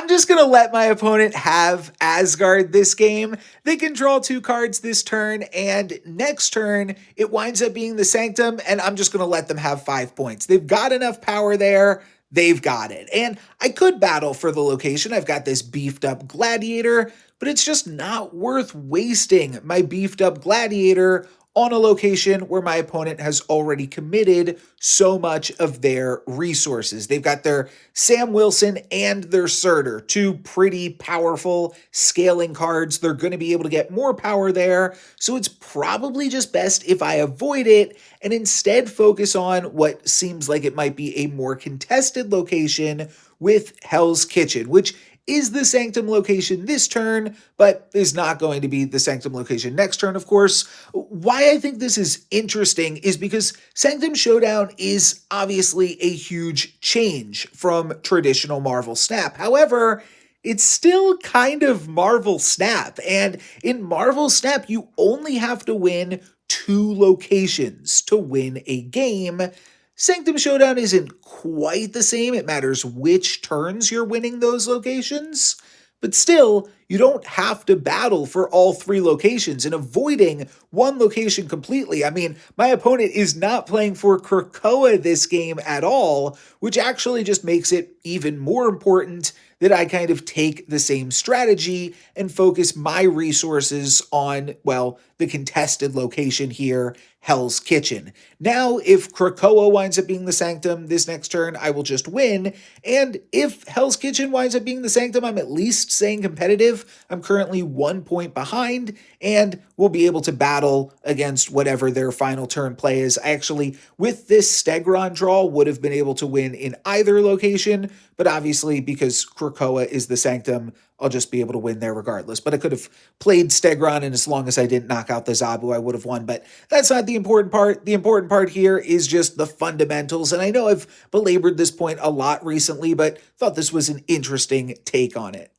I'm just going to let my opponent have Asgard this game. They can draw 2 cards this turn, and next turn, it winds up being the Sanctum, and I'm just going to let them have 5 points. They've got enough power there. They've got it. And I could battle for the location. I've got this beefed up Gladiator, but it's just not worth wasting my beefed up Gladiator on a location where my opponent has already committed so much of their resources. They've got their Sam Wilson and their Surtur, 2 pretty powerful scaling cards. They're going to be able to get more power there, so it's probably just best if I avoid it and instead focus on what seems like it might be a more contested location with Hell's Kitchen, which is the Sanctum location this turn, but is not going to be the Sanctum location next turn, of course. Why I think this is interesting is because Sanctum Showdown is obviously a huge change from traditional Marvel Snap. However, it's still kind of Marvel Snap, and in Marvel Snap, you only have to win 2 locations to win a game. Sanctum Showdown isn't quite the same. It matters which turns you're winning those locations. But still, you don't have to battle for all 3 locations and avoiding one location completely. I mean, my opponent is not playing for Krakoa this game at all, which actually just makes it even more important that I kind of take the same strategy and focus my resources on, well, the contested location here, Hell's Kitchen. Now, if Krakoa winds up being the Sanctum this next turn, I will just win. And if Hell's Kitchen winds up being the Sanctum, I'm at least staying competitive. I'm currently 1 point behind, and we'll be able to battle against whatever their final turn play is. I actually, with this Stegron draw, would have been able to win in either location, but obviously because Krakoa is the Sanctum, I'll just be able to win there regardless. But I could have played Stegron, and as long as I didn't knock out the Zabu, I would have won. But that's not the important part. The important part here is just the fundamentals. And I know I've belabored this point a lot recently, but thought this was an interesting take on it.